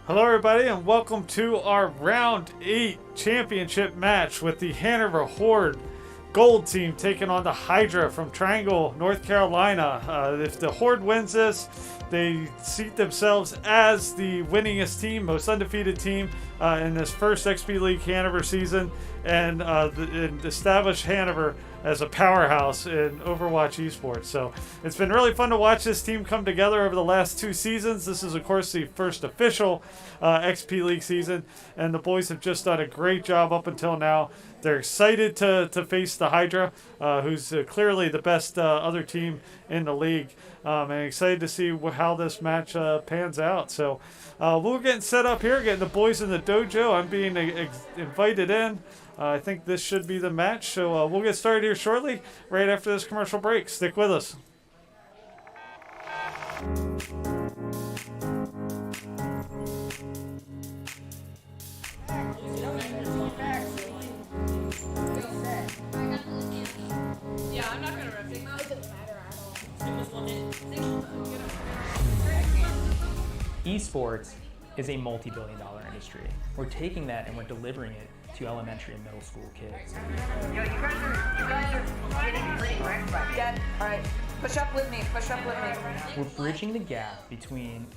Hello everybody and welcome to our round 8 championship match with the Hanover Horde Gold team taking on the Hydra from Triangle, North Carolina. If the Horde wins this, they seat themselves as the winningest team, most undefeated team in this first XP League Hanover season, and establish Hanover as a powerhouse in Overwatch esports. So it's been really fun to watch this team come together over the last 2 seasons. This is, of course, the first official XP League season, and the boys have just done a great job up until now. They're excited to face the Hydra, who's clearly the best other team in the league, and excited to see how this match pans out. So we're getting set up here, getting the boys in the dojo. I'm being invited in. I think this should be the match, so we'll get started here shortly, right after this commercial break. Stick with us. Yeah, I'm not gonna rip it. It doesn't matter at all. Esports is a multi-billion-dollar industry. We're taking that and we're delivering it to elementary and middle school kids. Yo, you guys are getting pretty wrecked by me. Dad, alright, push up with me. We're bridging the gap between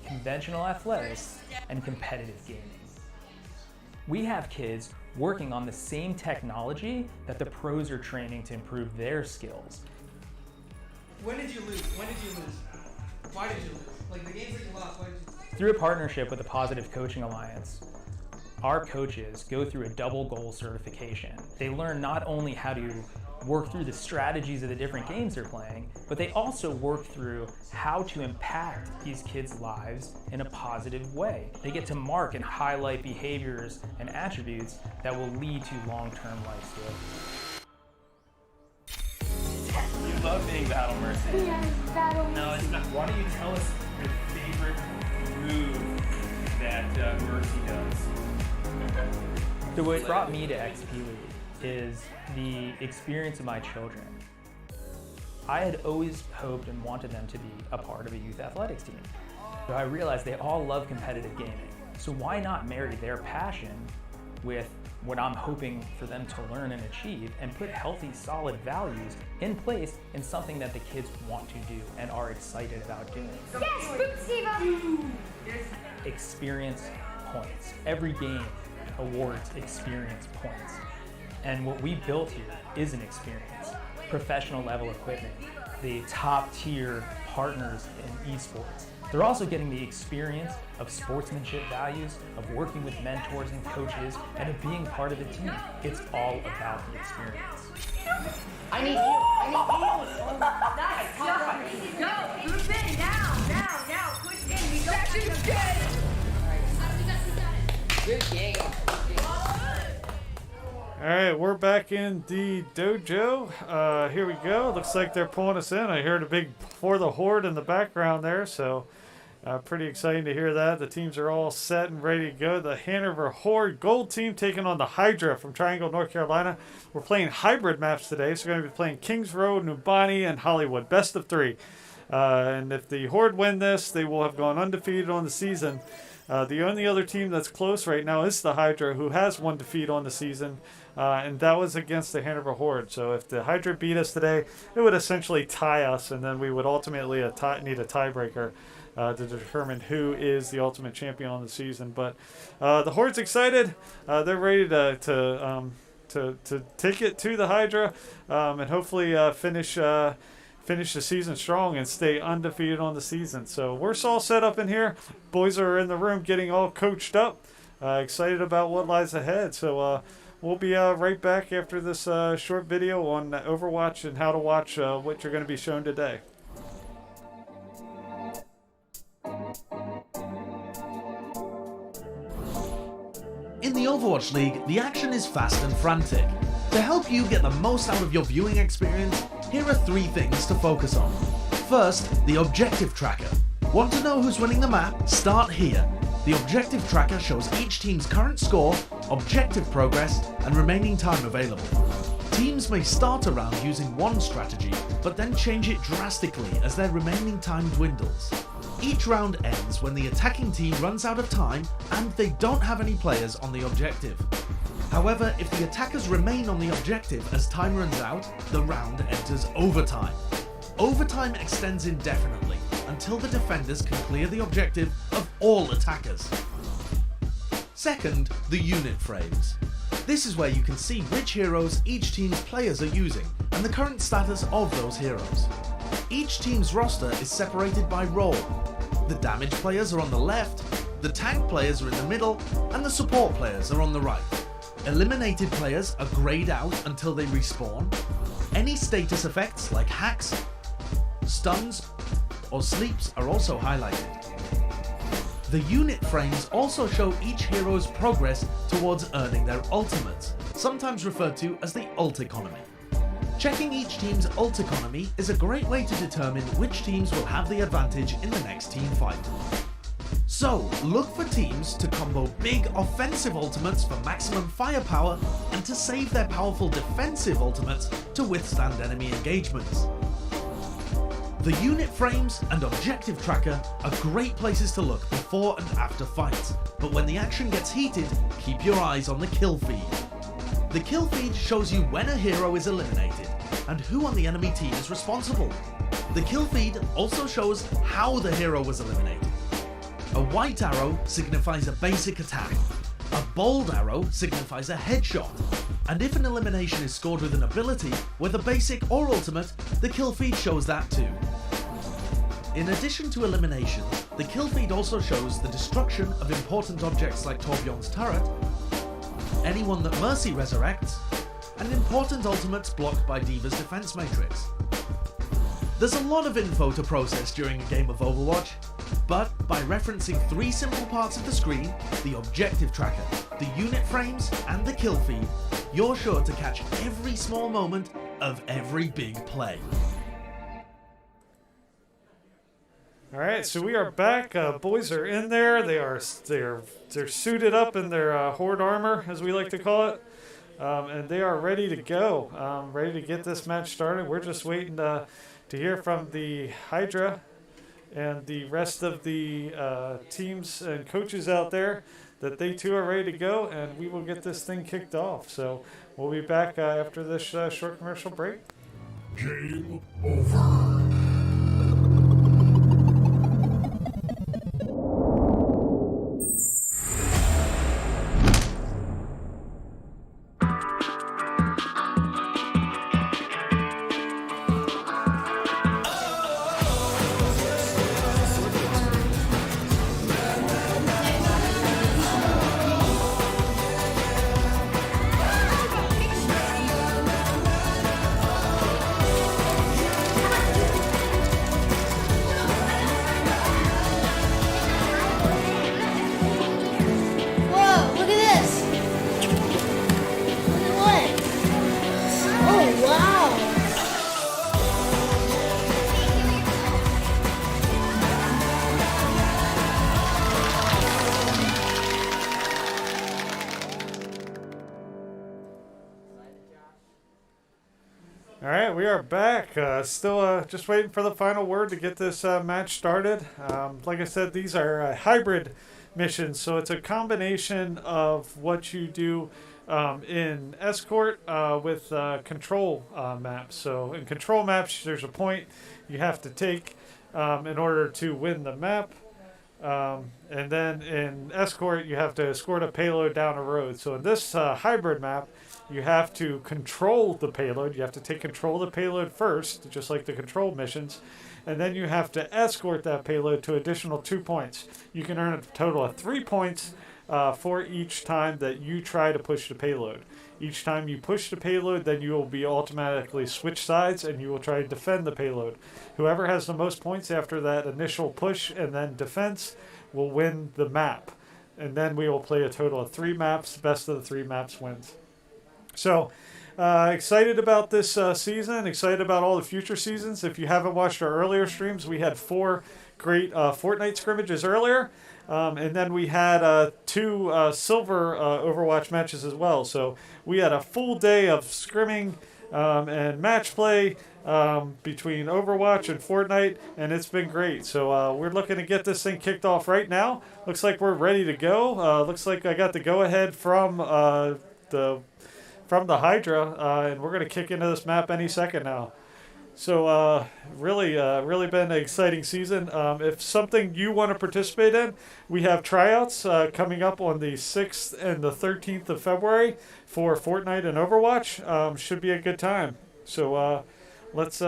conventional athletics and competitive gaming. We have kids working on the same technology that the pros are training to improve their skills. When did you lose? Why did you lose? Like the games that you lost, why did you? Through a partnership with the Positive Coaching Alliance, our coaches go through a double goal certification. They learn not only how to work through the strategies of the different games they're playing, but they also work through how to impact these kids' lives in a positive way. They get to mark and highlight behaviors and attributes that will lead to long-term life skills. You love being Battle Mercy. Yes, Battle No, it's not. Why don't you tell us your favorite move that Mercy does? So what brought me to XP League is the experience of my children. I had always hoped and wanted them to be a part of a youth athletics team. So I realized they all love competitive gaming. So why not marry their passion with what I'm hoping for them to learn and achieve and put healthy, solid values in place in something that the kids want to do and are excited about doing. Yes, Steve! Experience points. Every game awards experience points. And what we built here is an experience. Professional level equipment, the top tier partners in esports. They're also getting the experience of sportsmanship values, of working with mentors and coaches, and of being part of the team. It's all about the experience. I need you. Nice. Go, group in now. Push in. We don't have Good game. Alright, we're back in the dojo. Here we go. Looks like they're pulling us in. I heard a big "For the Horde" in the background there, so pretty exciting to hear that. The teams are all set and ready to go. The Hanover Horde Gold team taking on the Hydra from Triangle, North Carolina. We're playing hybrid maps today, so we're going to be playing Kings Road, Nubani, and Hollywood. Best of 3. And if the Horde win this, they will have gone undefeated on the season. The only other team that's close right now is the Hydra, who has 1 defeat on the season, and that was against the Hanover Horde. So if the Hydra beat us today, it would essentially tie us, and then we would ultimately need a tiebreaker to determine who is the ultimate champion on the season. But the Horde's excited. They're ready to take it to the Hydra and hopefully finish the season strong and stay undefeated on the season. So we're all set up in here. Boys are in the room getting all coached up, excited about what lies ahead. So we'll be right back after this short video on Overwatch and how to watch what you're going to be shown today. In the Overwatch League, the action is fast and frantic. To help you get the most out of your viewing experience, here are 3 things to focus on. First, the objective tracker. Want to know who's winning the map? Start here. The objective tracker shows each team's current score, objective progress, and remaining time available. Teams may start a round using one strategy, but then change it drastically as their remaining time dwindles. Each round ends when the attacking team runs out of time and they don't have any players on the objective. However, if the attackers remain on the objective as time runs out, the round enters overtime. Overtime extends indefinitely until the defenders can clear the objective of all attackers. Second, the unit frames. This is where you can see which heroes each team's players are using and the current status of those heroes. Each team's roster is separated by role. The damage players are on the left, the tank players are in the middle, and the support players are on the right. Eliminated players are greyed out until they respawn. Any status effects like hacks, stuns, or sleeps are also highlighted. The unit frames also show each hero's progress towards earning their ultimates, sometimes referred to as the ult economy. Checking each team's ult economy is a great way to determine which teams will have the advantage in the next team fight. So, look for teams to combo big offensive ultimates for maximum firepower and to save their powerful defensive ultimates to withstand enemy engagements. The unit frames and objective tracker are great places to look before and after fights, but when the action gets heated, keep your eyes on the kill feed. The kill feed shows you when a hero is eliminated and who on the enemy team is responsible. The kill feed also shows how the hero was eliminated. A white arrow signifies a basic attack, a bold arrow signifies a headshot, and if an elimination is scored with an ability, whether basic or ultimate, the kill feed shows that too. In addition to eliminations, the kill feed also shows the destruction of important objects like Torbjorn's turret, anyone that Mercy resurrects, and important ultimates blocked by D.Va's defense matrix. There's a lot of info to process during a game of Overwatch, but by referencing three simple parts of the screen, the objective tracker, the unit frames, and the kill feed, you're sure to catch every small moment of every big play. All right, so we are back. Boys are in there. They're suited up in their horde armor, as we like to call it, and they are ready to go, ready to get this match started. We're just waiting to hear from the Hydra and the rest of the teams and coaches out there that they too are ready to go, and we will get this thing kicked off. So we'll be back after this short commercial break. Game over. All right, we are back. Still just waiting for the final word to get this match started. Like I said, these are hybrid missions, so it's a combination of what you do in escort with control maps. So in control maps, there's a point you have to take in order to win the map. And then in escort, you have to escort a payload down a road. So in this hybrid map, you have to control the payload. You have to take control of the payload first, just like the control missions. And then you have to escort that payload to additional 2 points. You can earn a total of 3 points for each time that you try to push the payload. Each time you push the payload, then you will be automatically switch sides and you will try to defend the payload. Whoever has the most points after that initial push and then defense will win the map. And then we will play a total of 3 maps. Best of the 3 maps wins. So, excited about this season, excited about all the future seasons. If you haven't watched our earlier streams, we had 4 great Fortnite scrimmages earlier. And then we had 2 silver Overwatch matches as well. So we had a full day of scrimming and match play between Overwatch and Fortnite, and it's been great. So we're looking to get this thing kicked off right now. Looks like we're ready to go. Looks like I got the go-ahead from the Hydra, and we're going to kick into this map any second now. So really been an exciting season. If something you want to participate in, we have tryouts coming up on the 6th and the 13th of February for Fortnite and Overwatch. Should be a good time. So let's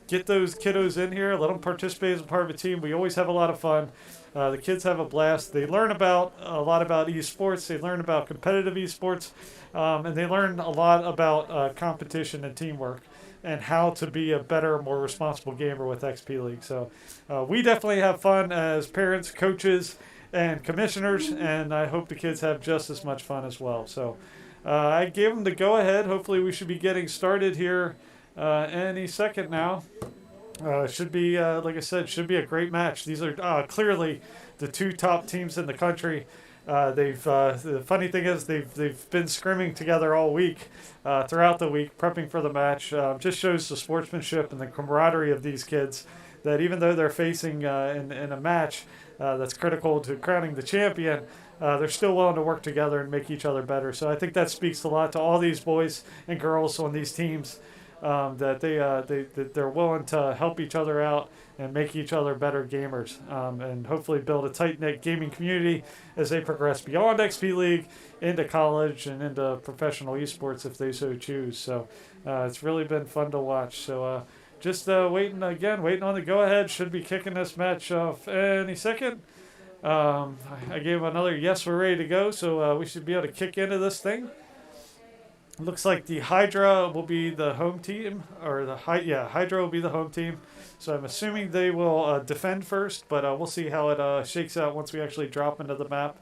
get those kiddos in here. Let them participate as a part of a team. We always have a lot of fun. The kids have a blast. They learn a lot about esports. They learn about competitive esports, and they learn a lot about competition and teamwork, and how to be a better, more responsible gamer with XP League. So we definitely have fun as parents, coaches, and commissioners, and I hope the kids have just as much fun as well. So I gave them the go-ahead. Hopefully we should be getting started here any second now. Should be, like I said, should be a great match. These are clearly the two top teams in the country. The funny thing is they've been scrimming together all week, throughout the week, prepping for the match. Just shows the sportsmanship and the camaraderie of these kids, that even though they're facing in a match that's critical to crowning the champion, they're still willing to work together and make each other better. So I think that speaks a lot to all these boys and girls on these teams, that they're willing to help each other out and make each other better gamers, and hopefully build a tight-knit gaming community as they progress beyond XP League into college and into professional esports if they so choose. So it's really been fun to watch. So just waiting on the go-ahead. Should be kicking this match off any second. I gave another yes, we're ready to go, so we should be able to kick into this thing. Looks like the Hydra will be the home team, or Hydra will be the home team. So I'm assuming they will defend first, but we'll see how it shakes out once we actually drop into the map.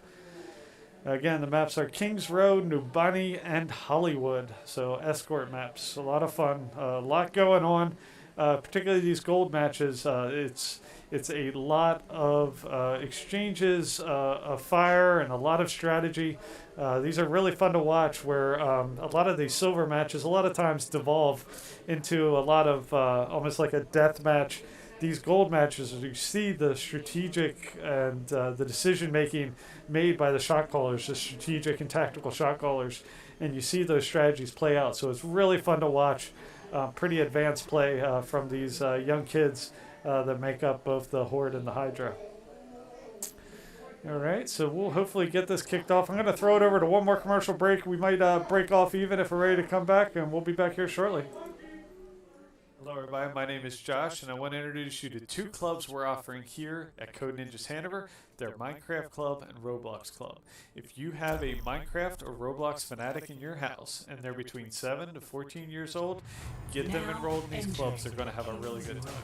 Again, the maps are Kings Row, New Bonny, and Hollywood. So escort maps, a lot of fun, a lot going on. Particularly these gold matches, it's a lot of exchanges of fire and a lot of strategy. These are really fun to watch, where a lot of these silver matches a lot of times devolve into a lot of almost like a death match. These gold matches, you see the strategic and the decision making made by the shot callers, the strategic and tactical shot callers, and you see those strategies play out. So it's really fun to watch. Pretty advanced play from these young kids that make up both the Horde and the Hydra. All right, so we'll hopefully get this kicked off. I'm going to throw it over to one more commercial break. We might break off even if we're ready to come back, and we'll be back here shortly. Hello everybody, my name is Josh, and I want to introduce you to two clubs we're offering here at Code Ninjas Hanover. They're Minecraft Club and Roblox Club. If you have a Minecraft or Roblox fanatic in your house, and they're between 7 to 14 years old, get them enrolled in these clubs. They're going to have a really good time.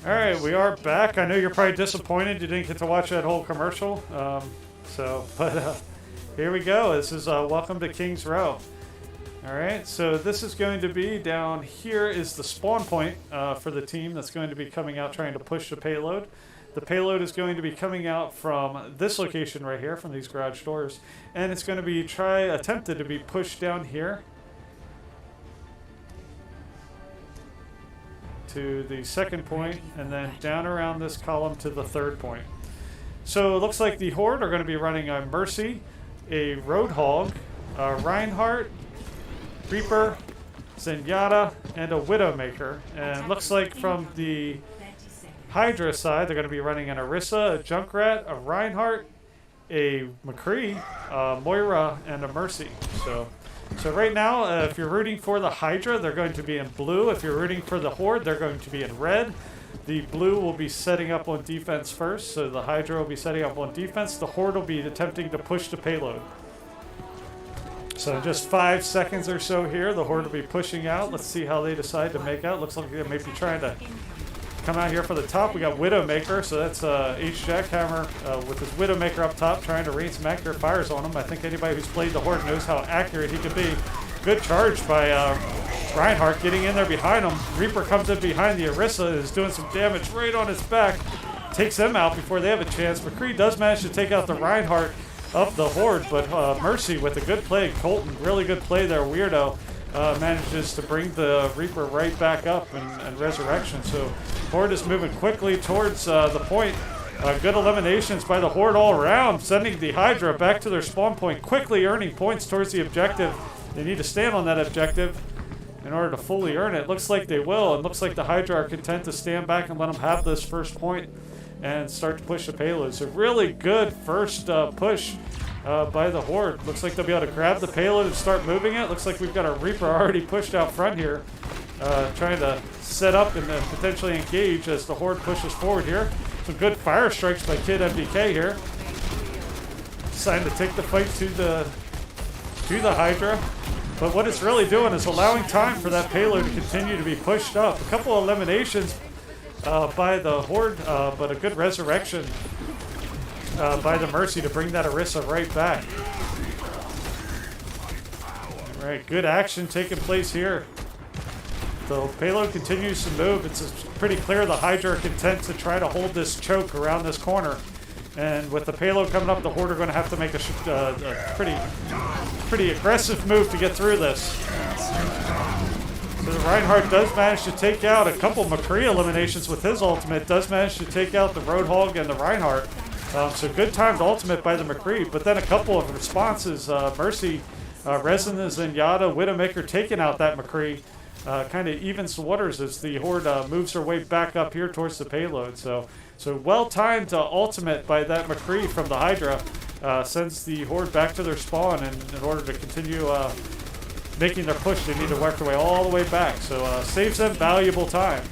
Alright, we are back. I know you're probably disappointed you didn't get to watch that whole commercial. But here we go. This is Welcome to Kings Row. Alright, so this is going to be down here is the spawn point for the team that's going to be coming out trying to push the payload. The payload is going to be coming out from this location right here, from these garage doors, and it's going to be attempted to be pushed down here to the second point, and then down around this column to the third point. So it looks like the Horde are going to be running a Mercy, a Roadhog, a Reinhardt, Reaper, Zenyatta, and a Widowmaker. And looks like from the Hydra side, they're going to be running an Orisa, a Junkrat, a Reinhardt, a McCree, a Moira, and a Mercy. So right now, if you're rooting for the Hydra, they're going to be in blue. If you're rooting for the Horde, they're going to be in red. The blue will be setting up on defense first, so the Hydra will be setting up on defense. The Horde will be attempting to push the payload. So just 5 seconds or so here, the Horde will be pushing out. Let's see how they decide to make out. Looks like they may be trying to come out here for the top. We got Widowmaker, so that's H-Jackhammer with his Widowmaker up top, trying to rain some accurate fires on him. I think anybody who's played the Horde knows how accurate he can be. Good charge by Reinhardt getting in there behind him. Reaper comes in behind the Orisa, is doing some damage right on his back. Takes them out before they have a chance. McCree does manage to take out the Reinhardt of the Horde, but Mercy with a good play. Colton, really good play there, Weirdo. manages to bring the Reaper right back up and Resurrection. So Horde is moving quickly towards the point. Good eliminations by the Horde all around, sending the Hydra back to their spawn point, quickly earning points towards the objective. They need to stand on that objective in order to fully earn it. Looks like they will. It looks like the Hydra are content to stand back and let them have this first point and start to push the payload. So really good first push by the Horde. Looks like they'll be able to grab the payload and start moving it. Looks like we've got a Reaper already pushed out front here, trying to set up and potentially engage as the Horde pushes forward here. Some good fire strikes by Kid MDK here. Deciding to take the fight to the Hydra. But what it's really doing is allowing time for that payload to continue to be pushed up. A couple of eliminations by the Horde, but a good resurrection by the Mercy to bring that Orisa right back. All right, good action taking place here. The payload continues to move. It's pretty clear the Hydra are content to try to hold this choke around this corner. And with the payload coming up, the Horde are going to have to make a pretty aggressive move to get through this. So the Reinhardt does manage to take out a couple McCree eliminations with his ultimate. Does manage to take out the Roadhog and the Reinhardt. So good timed ultimate by the McCree. But then a couple of responses. Mercy, Resonance, and Yada, Widowmaker taking out that McCree. Kind of evens the waters as the Horde moves her way back up here towards the payload. So well-timed ultimate by that McCree from the Hydra sends the Horde back to their spawn, and in order to continue making their push, they need to work their way all the way back. So saves them valuable time.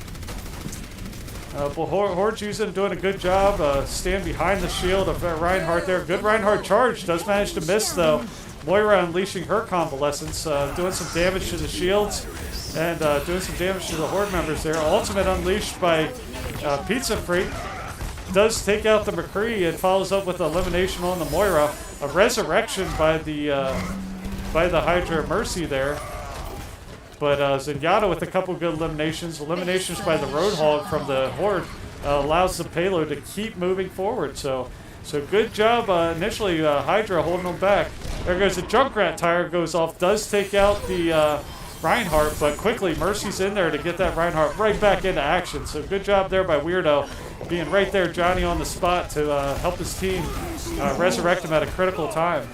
But Horde's doing a good job. Stand behind the shield of Reinhardt there. Good Reinhardt charge. Does manage to miss, though. Moira unleashing her convalescence, doing some damage to the shields and doing some damage to the Horde members there. Ultimate unleashed by Pizza Freak. Does take out the McCree and follows up with elimination on the Moira. A resurrection by the Hydra Mercy there. But Zenyatta with a couple good eliminations. Eliminations by the Roadhog from the Horde allows the payload to keep moving forward. So good job initially, Hydra holding them back. There goes the Junkrat tire, goes off. Does take out the Reinhardt, but quickly Mercy's in there to get that Reinhardt right back into action. So good job there by Weirdo, being right there, Johnny on the spot to help his team resurrect him at a critical time.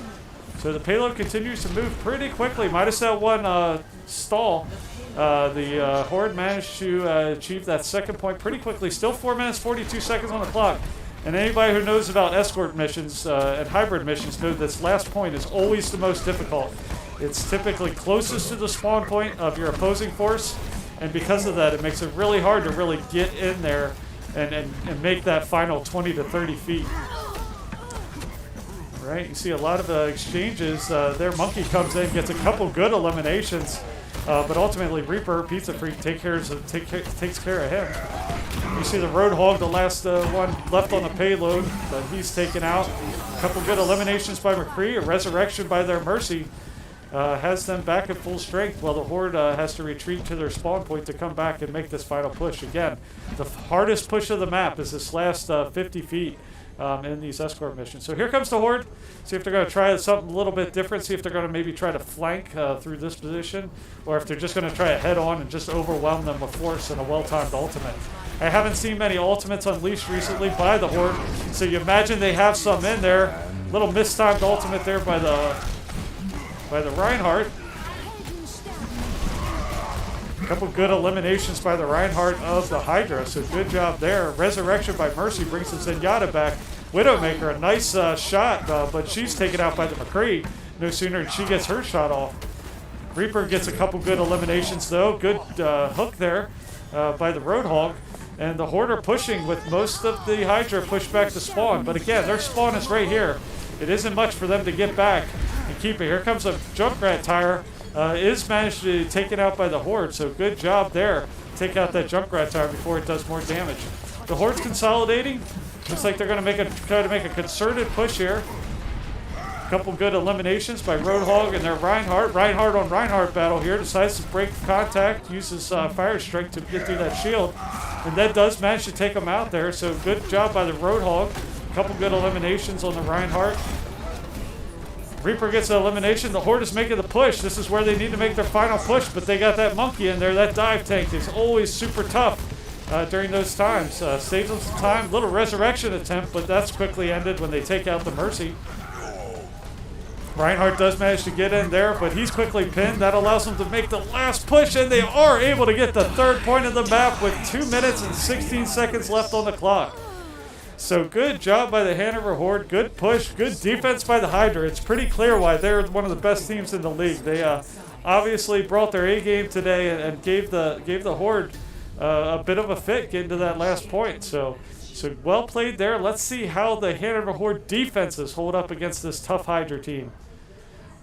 So the payload continues to move pretty quickly, minus that one stall. The Horde managed to achieve that second point pretty quickly. Still 4 minutes, 42 seconds on the clock. And anybody who knows about escort missions and hybrid missions know this last point is always the most difficult. It's typically closest to the spawn point of your opposing force, and because of that, it makes it really hard to really get in there and make that final 20 to 30 feet. Right, you see a lot of exchanges. There, Monkey comes in, gets a couple good eliminations, but ultimately Reaper, Pizza Freak, takes care of him. You see the Roadhog, the last one left on the payload, but he's taken out. A couple good eliminations by McCree, a resurrection by their Mercy. Has them back at full strength while the Horde has to retreat to their spawn point to come back and make this final push. Again, the hardest push of the map is this last 50 feet in these escort missions. So here comes the Horde. See if they're going to try something a little bit different. See if they're going to maybe try to flank through this position, or if they're just going to try it head on and just overwhelm them with force and a well-timed ultimate. I haven't seen many ultimates unleashed recently by the Horde, so you imagine they have some in there. Little mistimed ultimate there by the Reinhardt. A couple good eliminations by the Reinhardt of the Hydra, so good job there. Resurrection by Mercy brings the Zenyatta back. Widowmaker, a nice shot, but she's taken out by the McCree. No sooner than she gets her shot off. Reaper gets a couple good eliminations though. Good hook there by the Roadhog. And the Horde are pushing with most of the Hydra pushed back to spawn. But again, their spawn is right here. It isn't much for them to get back and keep it. Here comes a Junkrat tire. Is managed to take it out by the Horde, so good job there. Take out that Junkrat tire before it does more damage. The Horde's consolidating. Looks like they're going to try to make a concerted push here. A couple good eliminations by Roadhog and their Reinhardt. Reinhardt on Reinhardt battle here. Decides to break contact, uses Fire Strike to get through that shield. And that does manage to take him out there, so good job by the Roadhog. A couple good eliminations on the Reinhardt. Reaper gets an elimination. The Horde is making the push. This is where they need to make their final push, but they got that monkey in there. That dive tank is always super tough during those times. Saves them some time. Little resurrection attempt, but that's quickly ended when they take out the Mercy. Reinhardt does manage to get in there, but he's quickly pinned. That allows them to make the last push, and they are able to get the 3rd point of the map with 2 minutes and 16 seconds left on the clock. So good job by the Hanover Horde. Good push. Good defense by the Hydra. It's pretty clear why they're one of the best teams in the league. They obviously brought their A game today and gave the Horde a bit of a fit getting to that last point. So well played there. Let's see how the Hanover Horde defenses hold up against this tough Hydra team.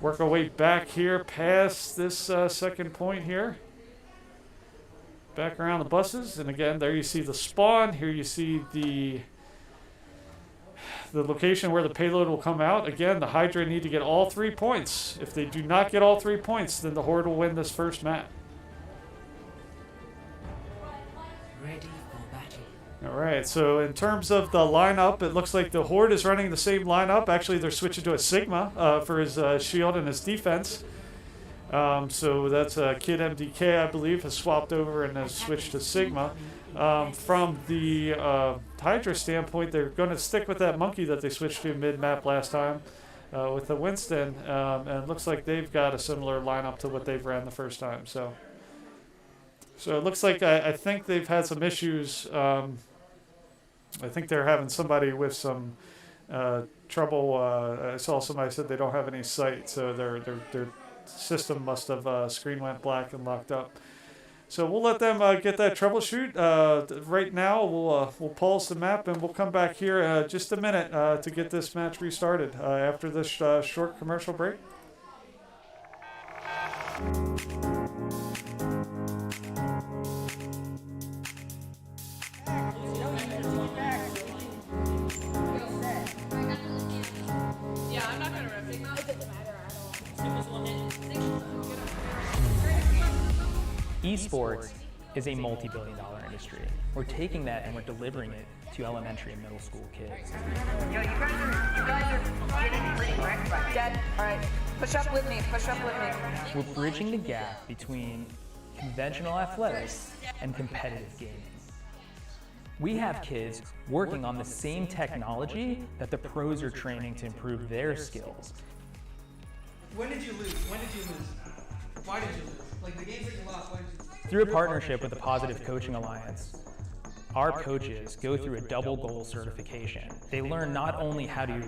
Work our way back here past this 2nd point here. Back around the buses. And again, there you see the spawn. Here you see the location where the payload will come out. Again, the Hydra need to get all 3 points. If they do not get all 3 points, then the Horde will win this first map. Ready for battle. Alright, so in terms of the lineup, it looks like the Horde is running the same lineup. Actually, they're switching to a Sigma for his shield and his defense. So that's Kid MDK, I believe, has swapped over and has switched to Sigma. From the Hydra standpoint, they're going to stick with that monkey that they switched to mid-map last time with the Winston. And it looks like they've got a similar lineup to what they've ran the first time. So it looks like I think they've had some issues. I think they're having somebody with some trouble. I saw somebody said they don't have any sight, so their system must have screen went black and locked up. So we'll let them get that troubleshoot. Right now, we'll pause the map and we'll come back here just a minute to get this match restarted after this short commercial break. Yeah, I'm not gonna rep it. It doesn't matter at all. Esports is a multi-billion-dollar industry. We're taking that and we're delivering it to elementary and middle school kids. Yo, you guys are getting pretty wrecked by Dad, alright. Push up with me, push up with me. We're bridging the gap between conventional athletics and competitive gaming. We have kids working on the same technology that the pros are training to improve their skills. When did you lose? When did you lose? Why did you lose? Like the games that you lost, why did you lose? Through a partnership with the Positive Coaching Alliance, our coaches go through a double goal certification. They learn not only how to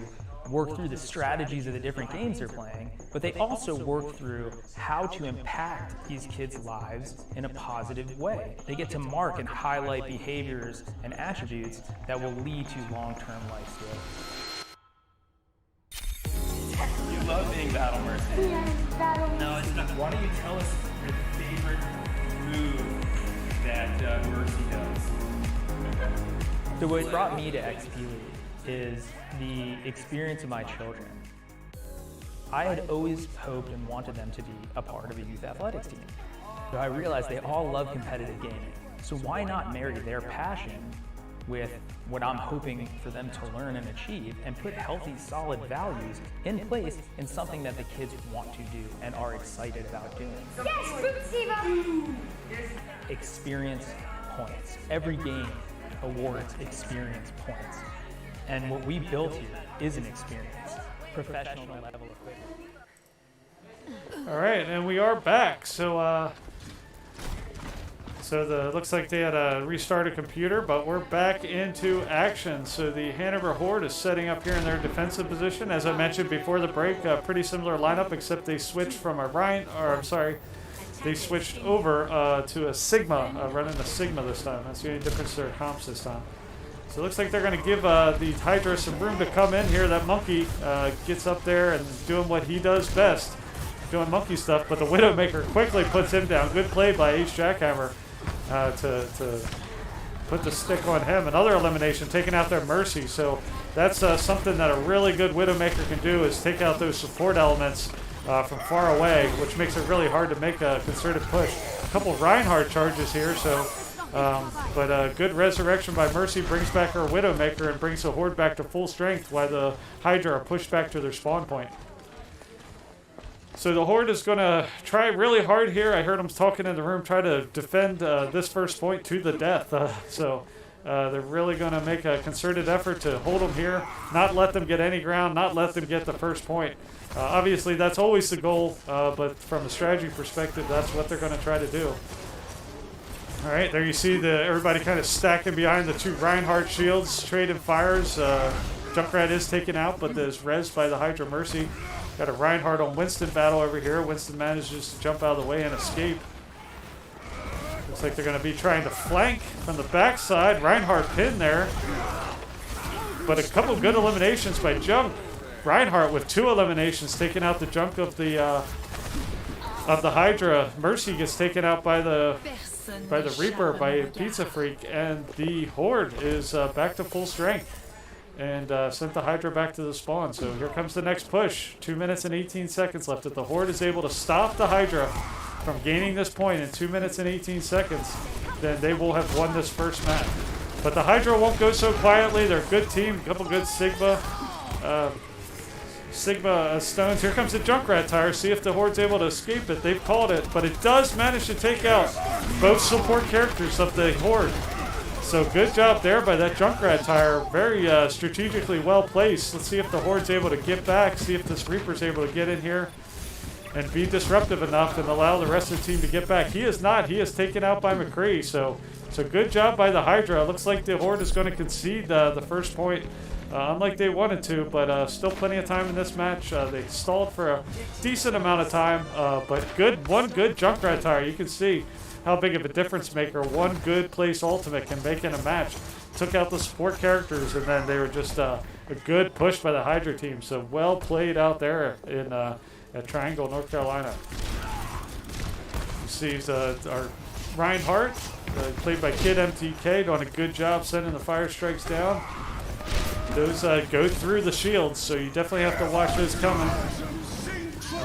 work through the strategies of the different games they're playing, but they also work through how to impact these kids' lives in a positive way. They get to mark and highlight behaviors and attributes that will lead to long-term life skills. You love being Battle Mercy. Yeah, battle. No, it's not. Why don't you tell us your favorite move that Mercy does? So what brought me to XP League is the experience of my children. I had always hoped and wanted them to be a part of a youth athletics team. So I realized they all love competitive gaming. So why not marry their passion with what I'm hoping for them to learn and achieve and put healthy, solid values in place in something that the kids want to do and are excited about doing. Yes, Boots Diva! Experience points. Every game awards experience points. And what we built here is an experience, professional level equipment. All right, and we are back. So looks like they had to restart a computer, but we're back into action. So the Hanover Horde is setting up here in their defensive position. As I mentioned before the break, a pretty similar lineup, except they switched from they switched over to a Sigma, running a Sigma this time. That's the only difference to their comps this time. So it looks like they're going to give the Hydra some room to come in here. That monkey gets up there and doing what he does best, doing monkey stuff, but the Widowmaker quickly puts him down. Good play by Ace Jackhammer to put the stick on him. Another elimination, taking out their Mercy. So that's something that a really good Widowmaker can do, is take out those support elements from far away, which makes it really hard to make a concerted push. A couple Reinhardt charges here, but good resurrection by Mercy brings back her Widowmaker and brings the Horde back to full strength while the Hydra are pushed back to their spawn point. So the Horde is going to try really hard here. I heard them talking in the room, try to defend this first point to the death. They're really going to make a concerted effort to hold them here, not let them get any ground, not let them get the first point. Obviously, that's always the goal, but from a strategy perspective, that's what they're going to try to do. All right, there you see everybody kind of stacking behind the two Reinhardt shields, trading fires. Junkrat is taken out, but is rezzed by the Hydra Mercy. Got a Reinhardt on Winston battle over here. Winston manages to jump out of the way and escape. Looks like they're going to be trying to flank from the backside. Reinhardt pinned there. But a couple good eliminations by Junk. Reinhardt with 2 eliminations, taking out the Junk of the Hydra. Mercy gets taken out by the Reaper, by Pizza Freak. And the Horde is back to full strength. And sent the Hydra back to the spawn. So here comes the next push. 2 minutes and 18 seconds left. If the Horde is able to stop the Hydra from gaining this point in 2 minutes and 18 seconds, then they will have won this first match. But the Hydra won't go so quietly. They're a good team. A couple good Sigma stones. Here comes the Junkrat tire. See if the Horde's able to escape it. They've called it. But it does manage to take out both support characters of the Horde. So good job there by that Junkrat tire. Very strategically well placed. Let's see if the Horde's able to get back. See if this Reaper's able to get in here and be disruptive enough and allow the rest of the team to get back. He is not. He is taken out by McCree. So good job by the Hydra. Looks like the Horde is going to concede the first point, unlike they wanted to, but still plenty of time in this match. They stalled for a decent amount of time, but one good Junkrat tire. You can see how big of a difference maker one good place ultimate can make in a match. Took out the support characters, and then they were just a good push by the Hydra team. So well played out there in at Triangle, North Carolina. You see our Reinhardt, played by Kid MTK, doing a good job sending the fire strikes down. Those go through the shields, so you definitely have to watch those coming.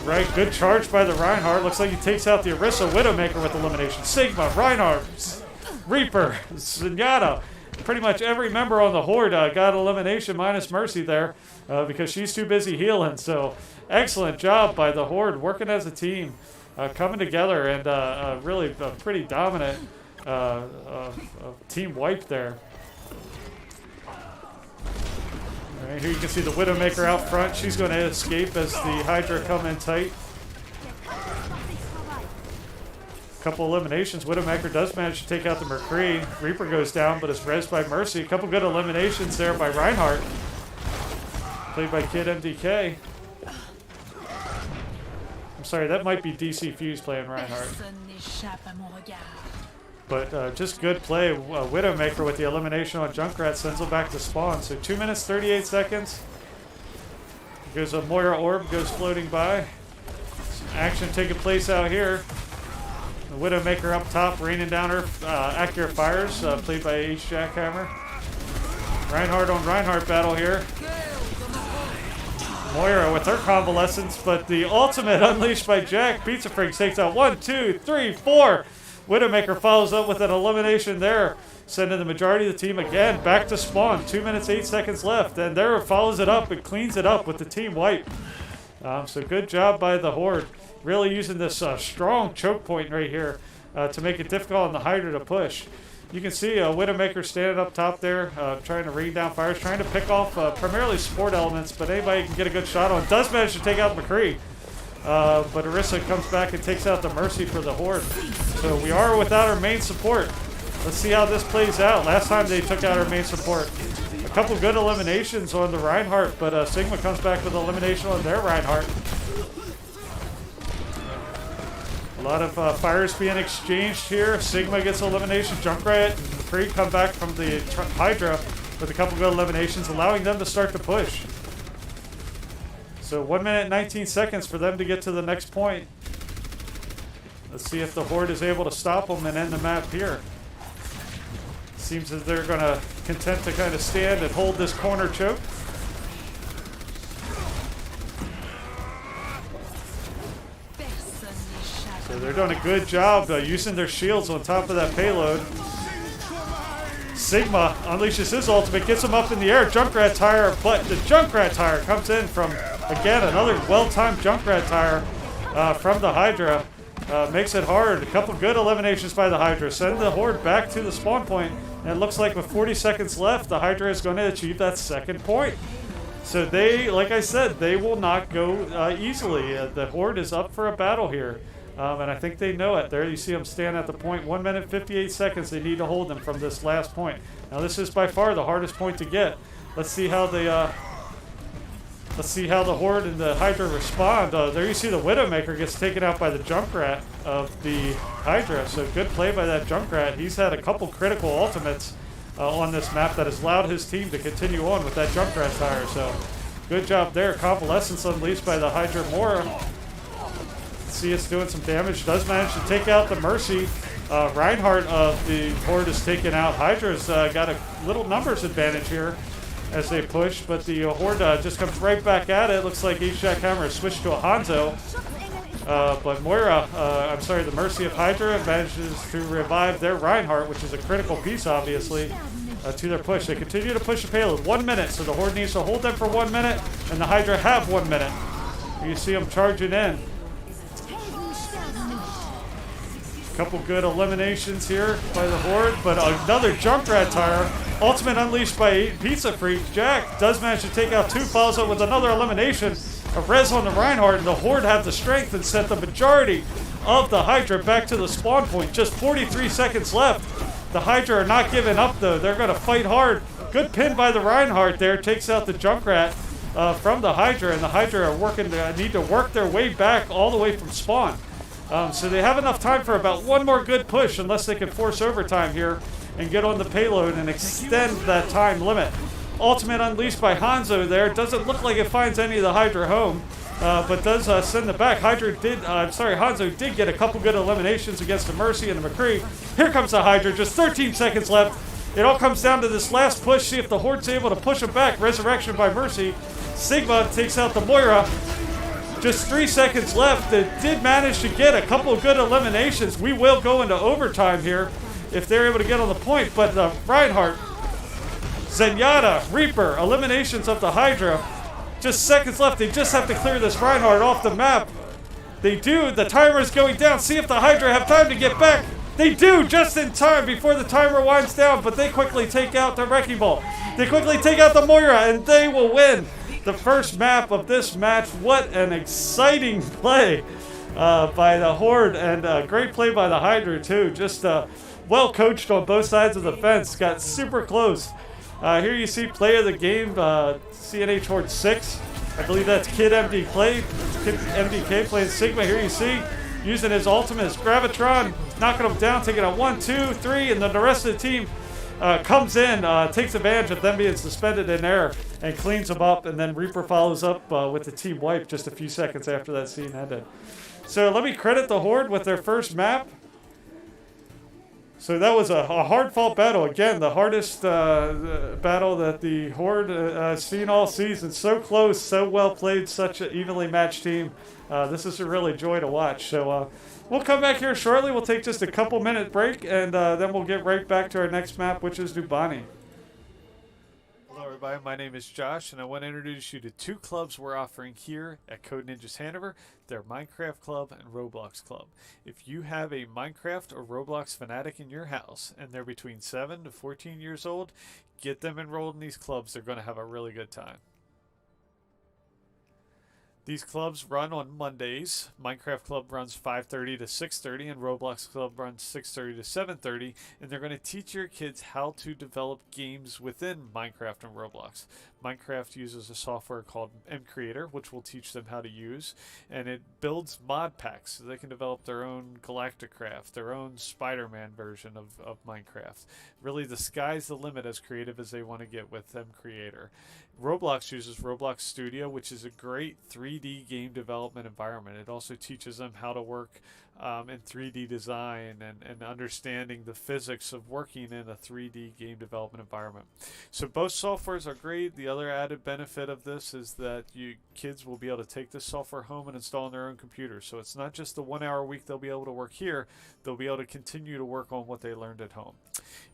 Right, good charge by the Reinhardt. Looks like he takes out the Orisa Widowmaker with elimination. Sigma, Reinhardt, Reaper, Zenyatta. Pretty much every member on the Horde got elimination minus Mercy there because she's too busy healing. So excellent job by the Horde, working as a team, coming together, and really a pretty dominant team wipe there. Right, here you can see the Widowmaker out front. She's going to escape as the Hydra come in tight. Couple eliminations. Widowmaker does manage to take out the McCree. Reaper goes down, but is rezzed by Mercy. A couple good eliminations there by Reinhardt, played by Kid MDK. I'm sorry, that might be DC Fuse playing Reinhardt. But just good play. Widowmaker with the elimination on Junkrat sends him back to spawn. So 2 minutes, 38 seconds. Goes a Moira Orb, goes floating by. Some action taking place out here. The Widowmaker up top, raining down her accurate fires, played by H. Jackhammer. Reinhardt on Reinhardt battle here. Moira with her convalescence, but the ultimate unleashed by Jack. Pizza Freak takes out 1, 2, 3, 4. Widowmaker follows up with an elimination there, sending the majority of the team again back to spawn. 2 minutes, 8 seconds left, and there follows it up and cleans it up with the team wipe. So good job by the Horde, really using this strong choke point right here to make it difficult on the Hydra to push. You can see Widowmaker standing up top there, trying to rain down fires, trying to pick off primarily support elements, but anybody can get a good shot on. Does manage to take out McCree. But Orisa comes back and takes out the Mercy for the Horde. So we are without our main support. Let's see how this plays out. Last time they took out our main support. A couple good eliminations on the Reinhardt, but Sigma comes back with elimination on their Reinhardt. A lot of fires being exchanged here. Sigma gets elimination. Junkrat and McCree come back from the Hydra with a couple good eliminations, allowing them to start to push. So 1 minute and 19 seconds for them to get to the next point. Let's see if the Horde is able to stop them and end the map here. Seems that they're going to content to kind of stand and hold this corner choke. So they're doing a good job using their shields on top of that payload. Sigma unleashes his ultimate, gets him up in the air. Junkrat tire, but the Junkrat tire comes in from, again, another well-timed Junkrat tire. from the Hydra. Makes it hard. A couple good eliminations by the Hydra. Send the Horde back to the spawn point. And it looks like with 40 seconds left, the Hydra is going to achieve that second point. So they, like I said, they will not go easily. The Horde is up for a battle here. And I think they know it. There you see them stand at the point. 1 minute, 58 seconds. They need to hold them from this last point. Now this is by far the hardest point to get. Let's see how the Horde and the Hydra respond. There you see the Widowmaker gets taken out by the Junkrat of the Hydra. So good play by that Junkrat. He's had a couple critical ultimates on this map that has allowed his team to continue on with that Junkrat tire. So good job there. Convalescence unleashed by the Hydra Mora. See it's doing some damage. Does manage to take out the Mercy. Reinhardt of the Horde is taken out. Hydra's got a little numbers advantage here as they push, but the Horde just comes right back at it. Looks like Jackhammer has switched to a Hanzo. But Moira, the Mercy of Hydra manages to revive their Reinhardt, which is a critical piece, obviously, to their push. They continue to push the payload. 1 minute, so the Horde needs to hold them for 1 minute, and the Hydra have 1 minute. You see them charging in. Couple good eliminations here by the Horde, but another Junkrat tire. Ultimate unleashed by Pizza Freak. Jack does manage to take out 2, follows up with another elimination. A res on the Reinhardt, and the Horde have the strength and sent the majority of the Hydra back to the spawn point. Just 43 seconds left. The Hydra are not giving up though. They're going to fight hard. Good pin by the Reinhardt there. Takes out the Junkrat from the Hydra, and the Hydra are need to work their way back all the way from spawn. So they have enough time for about one more good push, unless they can force overtime here and get on the payload and extend that time limit. Ultimate unleashed by Hanzo there. Doesn't look like it finds any of the Hydra home, but does send it back. Hanzo did get a couple good eliminations against the Mercy and the McCree. Here comes the Hydra, just 13 seconds left. It all comes down to this last push, see if the Horde's able to push them back. Resurrection by Mercy. Sigma takes out the Moira. Just 3 seconds left. It did manage to get a couple of good eliminations. We will go into overtime here if they're able to get on the point. But Reinhardt, Zenyatta, Reaper, eliminations of the Hydra. Just seconds left. They just have to clear this Reinhardt off the map. They do. The timer is going down. See if the Hydra have time to get back. They do, just in time before the timer winds down. But they quickly take out the Wrecking Ball. They quickly take out the Moira, and they will win the first map of this match. What an exciting play by the Horde, and great play by the Hydra too. Just well coached on both sides of the fence. Got super close. Here you see play of the game, CNH Horde 6. I believe that's Kid MDK playing Sigma. Here you see using his ultimate, his Gravitron, knocking him down, taking a 1, 2, 3, and then the rest of the team comes in, takes advantage of them being suspended in air, and cleans them up, and then Reaper follows up with the team wipe just a few seconds after that scene ended. So let me credit the Horde with their first map. So that was a hard-fought battle. Again, the hardest battle that the Horde has seen all season. So close, so well played, such an evenly matched team. This is a really joy to watch. So we'll come back here shortly. We'll take just a couple-minute break, and then we'll get right back to our next map, which is Dubani. Hello everybody, my name is Josh, and I want to introduce you to 2 clubs we're offering here at Code Ninjas Hanover. They're Minecraft Club and Roblox Club. If you have a Minecraft or Roblox fanatic in your house, and they're between 7 to 14 years old, get them enrolled in these clubs. They're going to have a really good time. These clubs run on Mondays. Minecraft Club runs 5:30 to 6:30, and Roblox Club runs 6:30 to 7:30. And they're going to teach your kids how to develop games within Minecraft and Roblox. Minecraft uses a software called mCreator, which will teach them how to use, and it builds mod packs so they can develop their own Galacticraft, their own Spider-Man version of Minecraft. Really, the sky's the limit as creative as they want to get with mCreator. Roblox uses Roblox Studio, which is a great 3D game development environment. It also teaches them how to work in 3D design and understanding the physics of working in a 3D game development environment. So both softwares are great. The other added benefit of this is that you kids will be able to take this software home and install on their own computer. So it's not just the 1 hour a week they'll be able to work here. They'll be able to continue to work on what they learned at home.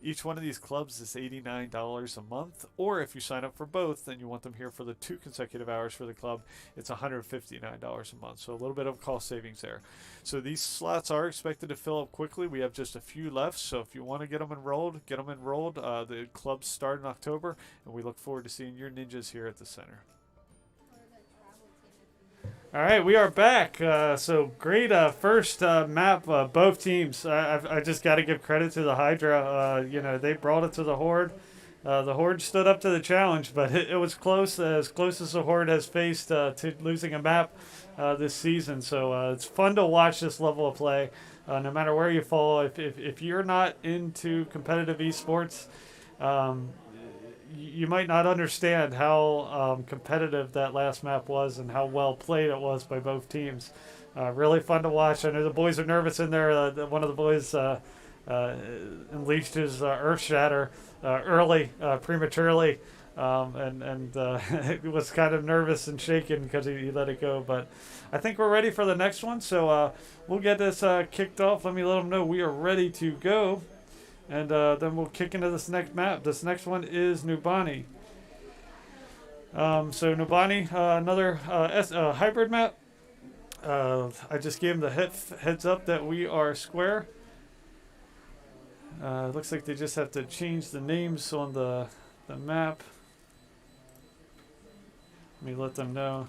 Each one of these clubs is $89 a month, or if you sign up for both and you want them here for the 2 consecutive hours for the club, it's $159 a month. So a little bit of cost savings there. So these slots are expected to fill up quickly. We have just a few left, so if you want to get them enrolled, get them enrolled. The clubs start in October, and we look forward to seeing your ninjas here at the center. All right, we are back. So great first map, both teams. I just got to give credit to the Hydra. You know, they brought it to the Horde. The Horde stood up to the challenge, but it was close as the Horde has faced to losing a map this season. So it's fun to watch this level of play, no matter where you fall. If you're not into competitive esports, you might not understand how competitive that last map was and how well played it was by both teams. Really fun to watch. I know the boys are nervous in there. One of the boys unleashed his Earth Shatter early, prematurely, and was kind of nervous and shaken because he let it go. But I think we're ready for the next one, so we'll get this kicked off. Let them know we are ready to go. And then we'll kick into this next map. This next one is Nubani. So Nubani, another hybrid map. I just gave him the heads up that we are square. Looks like they just have to change the names on the map. Let me let them know.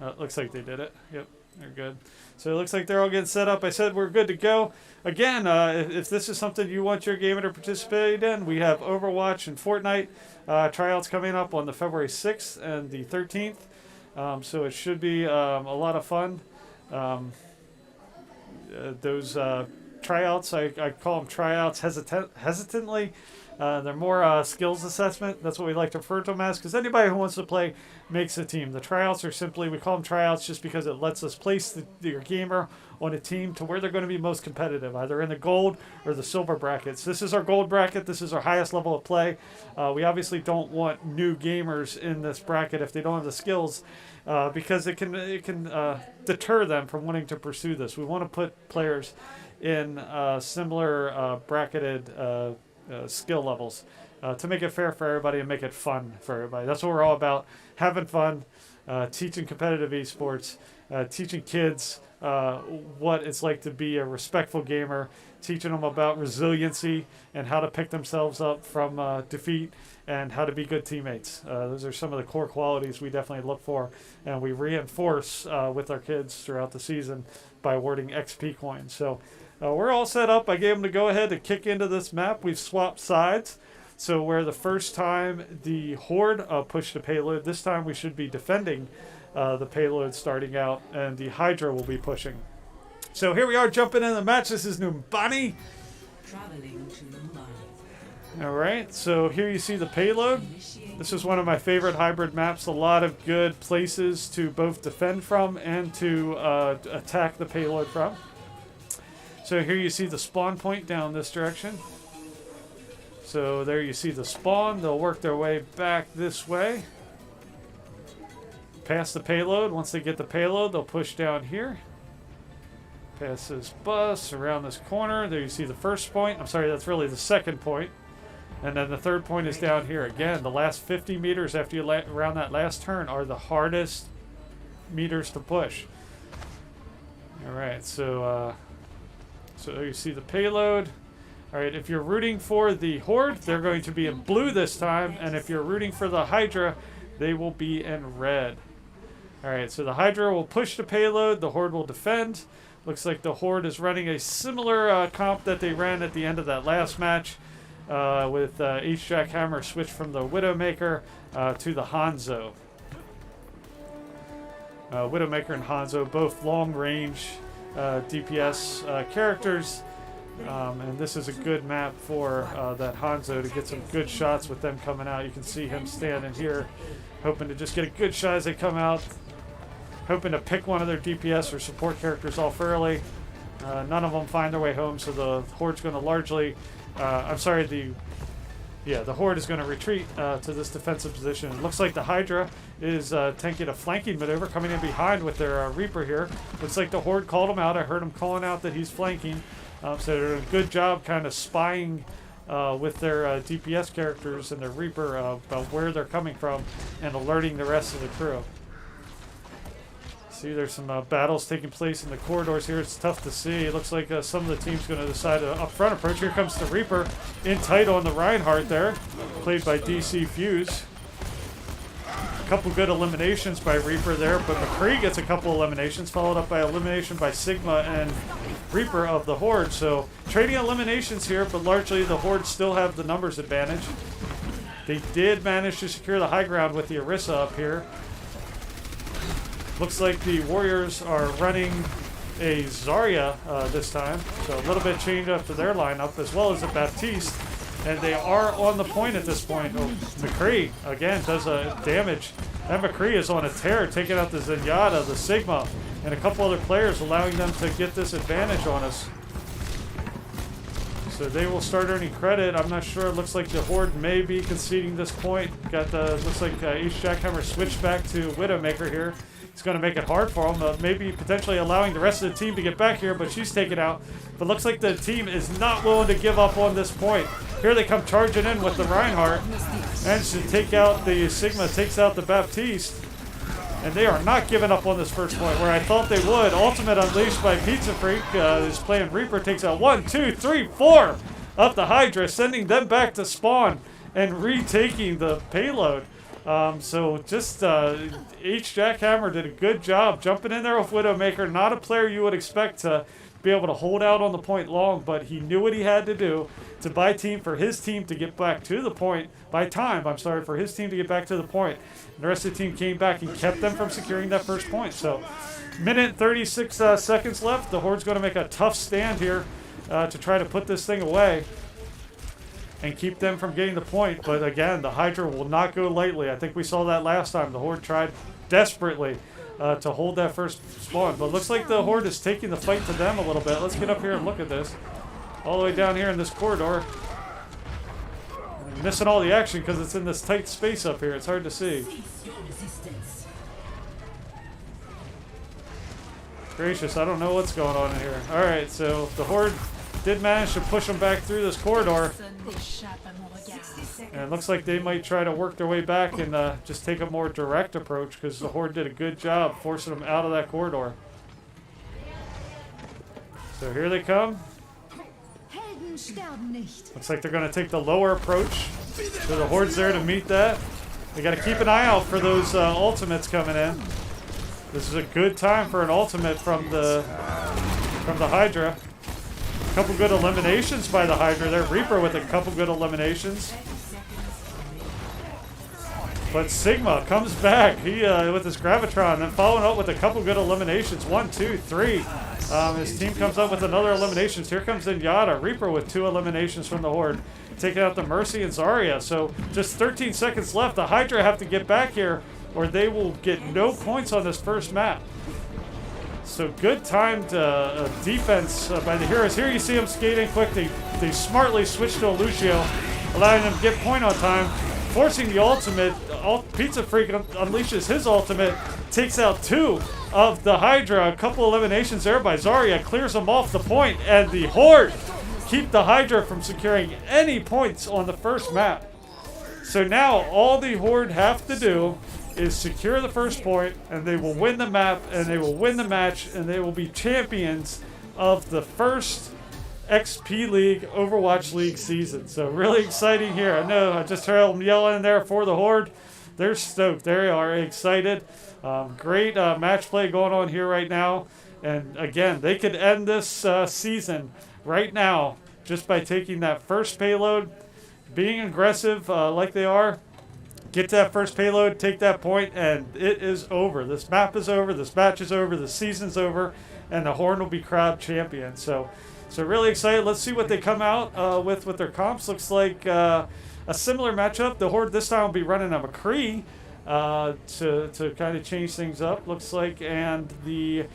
It looks like they did it. Yep, they're good. So it looks like they're all getting set up. I said we're good to go. Again, if this is something you want your gamer to participate in, we have Overwatch and Fortnite tryouts coming up on the February 6th and the 13th. So it should be a lot of fun. Those tryouts, I call them tryouts hesitantly. They're more skills assessment. That's what we like to refer to them as, because anybody who wants to play makes a team. The tryouts are simply, we call them tryouts just because it lets us place your gamer on a team to where they're going to be most competitive, either in the gold or the silver brackets. This is our gold bracket. This is our highest level of play. We obviously don't want new gamers in this bracket if they don't have the skills, because it can deter them from wanting to pursue this. We want to put players in similar bracketed skill levels to make it fair for everybody and make it fun for everybody. That's what we're all about, having fun, teaching competitive esports, teaching kids what it's like to be a respectful gamer, teaching them about resiliency and how to pick themselves up from defeat and how to be good teammates. Those are some of the core qualities we definitely look for, and we reinforce with our kids throughout the season by awarding XP coins. So we're all set up. I gave them to go ahead to kick into this map. We've swapped sides. So where the first time the Horde pushed the payload, this time we should be defending the payload starting out, and the Hydra will be pushing. So here we are jumping in the match. This is Nubani. Traveling to Mumbai. All right, so here you see the payload. This is one of my favorite hybrid maps. A lot of good places to both defend from and to attack the payload from. So here you see the spawn point down this direction. So there you see the spawn. They'll work their way back this way. Past the payload. Once they get the payload, they'll push down here. Past this bus, around this corner. There you see the first point. I'm sorry, that's really the second point. And then the third point is down here. Again, the last 50 meters after you around that last turn are the hardest meters to push. All right, so there you see the payload. All right, if you're rooting for the Horde, they're going to be in blue this time. And if you're rooting for the Hydra, they will be in red. All right, so the Hydra will push the payload. The Horde will defend. Looks like the Horde is running a similar comp that they ran at the end of that last match with H-Jack Hammer switch from the Widowmaker to the Hanzo. Widowmaker and Hanzo, both long-range DPS characters. And this is a good map for that Hanzo to get some good shots with them coming out. You can see him standing here hoping to just get a good shot as they come out. hoping to pick one of their DPS or support characters off early. None of them find their way home, so the Horde's going to largely... the Horde is going to retreat to this defensive position. It looks like the Hydra is taking a flanking maneuver, coming in behind with their Reaper here. Looks like the Horde called him out. I heard him calling out that he's flanking. So they're doing a good job kind of spying with their DPS characters and their Reaper about where they're coming from and alerting the rest of the crew. See, there's some battles taking place in the corridors here. It's tough to see. It looks like some of the team's going to decide to upfront approach. Here comes the Reaper in tight on the Reinhardt there, played by DC Fuse. A couple good eliminations by Reaper there, but McCree gets a couple eliminations, followed up by elimination by Sigma and Reaper of the Horde. So trading eliminations here, but largely the Horde still have the numbers advantage. They did manage to secure the high ground with the Orisa up here. Looks like the Warriors are running a Zarya this time, so a little bit change up to their lineup, as well as a Baptiste, and they are on the point at this point. Oh, McCree, again, does damage. And McCree is on a tear, taking out the Zenyatta, the Sigma, and a couple other players, allowing them to get this advantage on us. So they will start earning credit. I'm not sure. It looks like the Horde may be conceding this point. Got the, looks like Ace Jackhammer switched back to Widowmaker here. It's going to make it hard for them, maybe potentially allowing the rest of the team to get back here, but she's taken out. But looks like the team is not willing to give up on this point. Here they come charging in with the Reinhardt. Managed to take out the Sigma, takes out the Baptiste. And they are not giving up on this first point, where I thought they would. Ultimate unleashed by Pizza Freak is playing Reaper, takes out 1, 2, 3, 4 of the Hydra, sending them back to spawn and retaking the payload. So just H. Jackhammer did a good job jumping in there with Widowmaker. Not a player you would expect to be able to hold out on the point long, but he knew what he had to do to buy time for his team to get back to the point. For his team to get back to the point. And the rest of the team came back and kept them from securing that first point. So, minute and 36 seconds left. The Horde's going to make a tough stand here to try to put this thing away and keep them from getting the point. But again, the Hydra will not go lightly. I think we saw that last time. The Horde tried desperately to hold that first spawn. But looks like the Horde is taking the fight to them a little bit. Let's get up here and look at this. All the way down here in this corridor. I'm missing all the action because it's in this tight space up here. It's hard to see. Gracious, I don't know what's going on in here. Alright, so the Horde did manage to push them back through this corridor. And it looks like they might try to work their way back and just take a more direct approach, because the Horde did a good job forcing them out of that corridor. So here they come. Looks like they're going to take the lower approach. So the Horde's there to meet that. They got to keep an eye out for those ultimates coming in. This is a good time for an ultimate from the Hydra. A couple good eliminations by the Hydra there. Reaper with a couple good eliminations. But Sigma comes back. He with his Gravitron, then following up with a couple good eliminations. 1, 2, 3. His team comes up with another eliminations. Here comes Zenyatta. Reaper with 2 eliminations from the Horde, taking out the Mercy and Zarya. So just 13 seconds left. The Hydra have to get back here, or they will get no points on this first map. So good timed defense by the heroes. Here you see them skating quick. They smartly switch to a Lucio, allowing them to get point on time, forcing the ultimate. Pizza Freak unleashes his ultimate, takes out 2 of the Hydra. A couple eliminations there by Zarya, clears them off the point, and the Horde keep the Hydra from securing any points on the first map. So now all the Horde have to do is secure the first point, and they will win the map, and they will win the match, and they will be champions of the first XP League, Overwatch League season. So really exciting here. I know I just heard them yelling there for the Horde. They're stoked. They are excited. Great match play going on here right now. And again, they could end this season right now just by taking that first payload, being aggressive like they are. Get that first payload, take that point, and it is over. This map is over, this match is over, the season's over, and the Horde will be crowd champion. So really excited. Let's see what they come out with their comps. Looks like a similar matchup. The Horde this time will be running a McCree to kind of change things up. Looks like the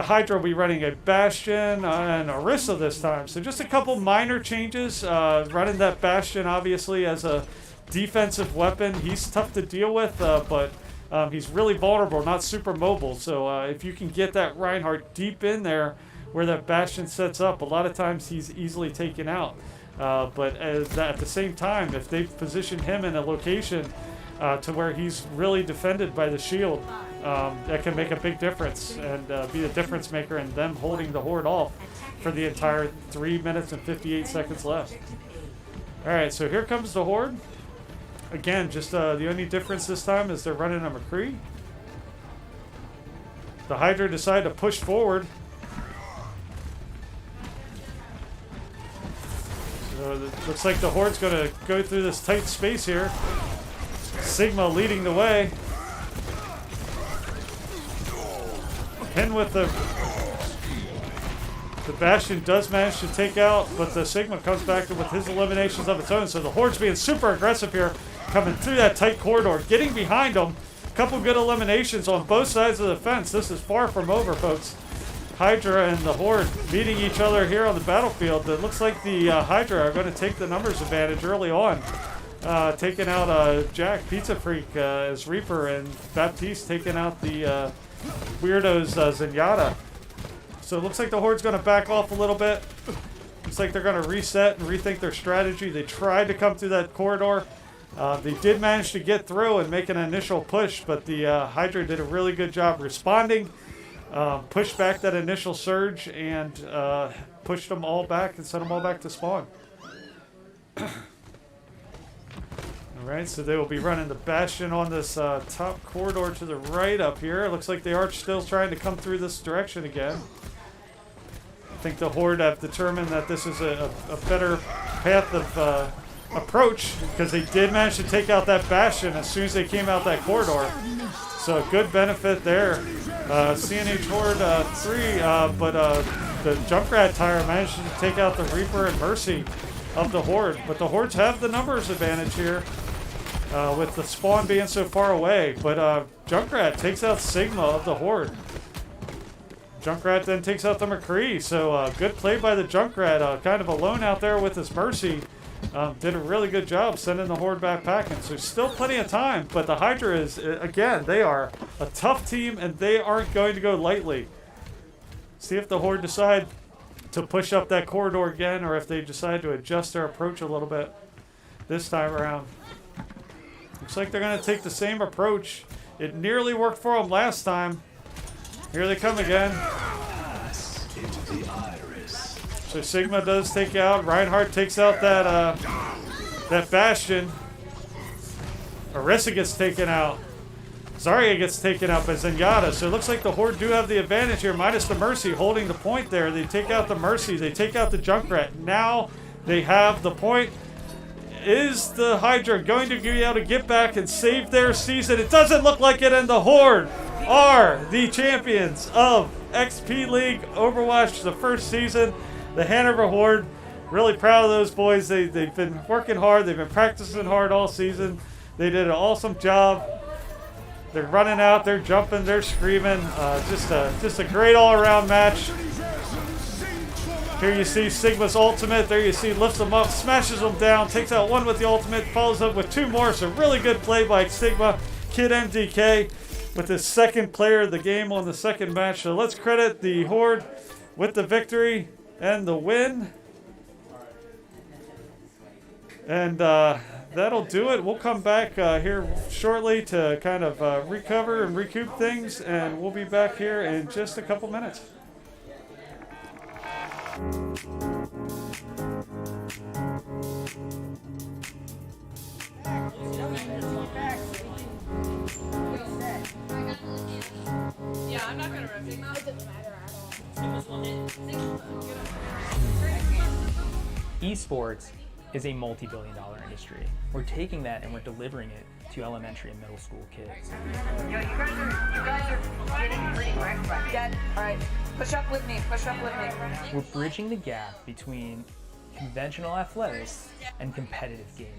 Hydra will be running a Bastion and Orisa this time. So just a couple minor changes. Running that Bastion obviously as a defensive weapon. He's tough to deal with, but he's really vulnerable, not super mobile. So if you can get that Reinhardt deep in there where that Bastion sets up, a lot of times he's easily taken out. But at the same time, if they position him in a location to where he's really defended by the shield, that can make a big difference and be a difference maker in them holding the Horde off for the entire 3 minutes and 58 seconds left. Alright, so here comes the Horde. Again, just the only difference this time is they're running a McCree. The Hydra decided to push forward. So it looks like the Horde's going to go through this tight space here. Sigma leading the way. Pin with the Bastion does manage to take out, but the Sigma comes back with his eliminations of its own. So the Horde's being super aggressive here, coming through that tight corridor, getting behind them. A couple good eliminations on both sides of the fence. This is far from over, folks. Hydra and the Horde meeting each other here on the battlefield. It looks like the Hydra are going to take the numbers advantage early on. Taking out Jack Pizza Freak as Reaper, and Baptiste taking out the weirdos Zenyatta. So it looks like the Horde's going to back off a little bit. Looks like they're going to reset and rethink their strategy. They tried to come through that corridor. They did manage to get through and make an initial push, but the Hydra did a really good job responding. Pushed back that initial surge and pushed them all back and sent them all back to spawn. Alright, so they will be running the Bastion on this top corridor to the right up here. It looks like the Arch still trying to come through this direction again. I think the Horde have determined that this is a better path of approach, because they did manage to take out that Bastion as soon as they came out that corridor. So a good benefit there. CNH Horde 3, but the Junkrat Tire managed to take out the Reaper and Mercy of the Horde. But the Hordes have the numbers advantage here with the spawn being so far away. But Junkrat takes out Sigma of the Horde. Junkrat then takes out the McCree. So good play by the Junkrat. Kind of alone out there with his Mercy. Did a really good job sending the Horde back packing. So still plenty of time, but the Hydra is, again, they are a tough team and they aren't going to go lightly. See if the Horde decide to push up that corridor again, or if they decide to adjust their approach a little bit this time around. Looks like they're going to take the same approach. It nearly worked for them last time. Here they come again. So Sigma does take out. Reinhardt takes out that Bastion. Orisa gets taken out. Zarya gets taken out by Zenyatta. So it looks like the Horde do have the advantage here, minus the Mercy holding the point there. They take out the Mercy. They take out the Junkrat. Now they have the point. Is the Hydra going to be able to get back and save their season? It doesn't look like it, and the Horde are the champions of XP League Overwatch, the first season. The Hanover Horde, really proud of those boys. They've been working hard. They've been practicing hard all season. They did an awesome job. They're running out. They're jumping. They're screaming. Just a great all-around match. Here you see Sigma's ultimate. There you see lifts them up, smashes them down, takes out one with the ultimate, follows up with two more. So really good play by Sigma. Kid MDK with his second player of the game on the second match. So let's credit the Horde with the victory and the win. And that'll do it. We'll come back here shortly to kind of recover and recoup things, and we'll be back here in just a couple minutes. Yeah, I'm not gonna rip it. It doesn't matter at all. Esports is a multi-billion-dollar industry. We're taking that and we're delivering it to elementary and middle school kids. Yo, you guys are getting pretty wrecked by me. Dad, alright, push up with me, push up with me. We're bridging the gap between conventional athletics and competitive gaming.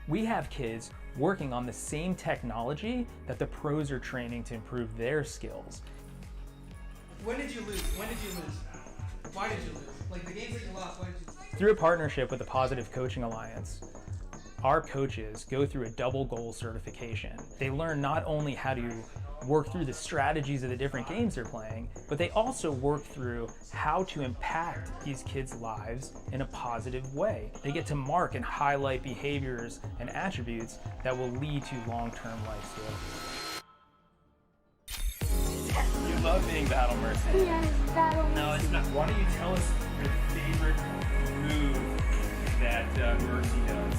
We have kids working on the same technology that the pros are training to improve their skills. When did you lose? When did you lose? Why did you lose? Like the games that you lost, why did you lose? Through a partnership with the Positive Coaching Alliance, our coaches go through a double goal certification. They learn not only how to work through the strategies of the different games they're playing, but they also work through how to impact these kids' lives in a positive way. They get to mark and highlight behaviors and attributes that will lead to long-term life skills. You love being battle mercy. Yes, battle. No, it's not. Why don't you tell us your favorite move that Mercy does?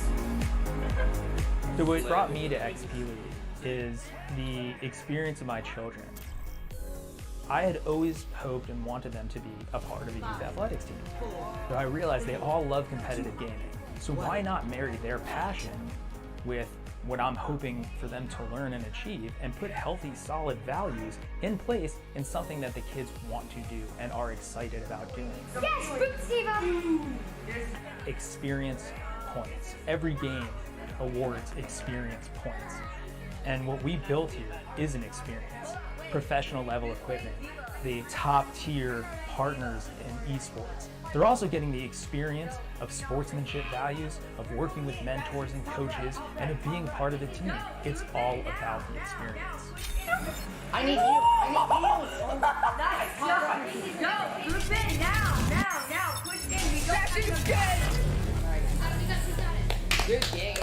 So what brought me to XP League is the experience of my children. I had always hoped and wanted them to be a part of a youth athletics team. So I realized they all love competitive gaming. So why not marry their passion with what I'm hoping for them to learn and achieve, and put healthy, solid values in place in something that the kids want to do and are excited about doing. Yes, Fruit Steve! Experience points. Every game awards experience points. And what we built here is an experience. Professional level equipment, the top tier partners in esports. They're also getting the experience of sportsmanship values, of working with mentors and coaches, and of being part of the team. It's all about the experience. I need you. I need you. Nice. Go. Group in now. Push in. We don't have to Good game.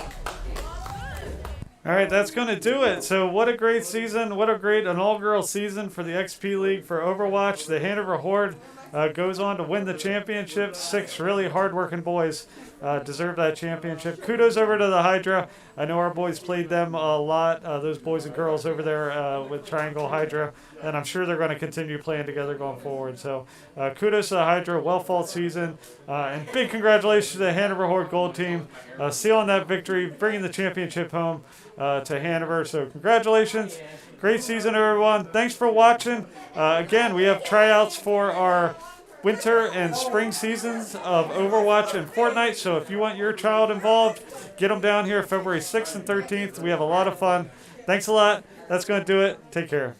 All right, that's going to do it. So what a great season. What a great inaugural season for the XP League for Overwatch. The Hanover Horde goes on to win the championship. 6 really hard-working boys deserve that championship. Kudos over to the Hydra. I know our boys played them a lot, those boys and girls over there with Triangle Hydra, and I'm sure they're going to continue playing together going forward. So kudos to the Hydra, well-fought season, and big congratulations to the Hanover Horde Gold team, sealing that victory, bringing the championship home to Hanover. So congratulations. Great season, everyone. Thanks for watching. Again, we have tryouts for our winter and spring seasons of Overwatch and Fortnite. So if you want your child involved, get them down here February 6th and 13th. We have a lot of fun. Thanks a lot. That's going to do it. Take care.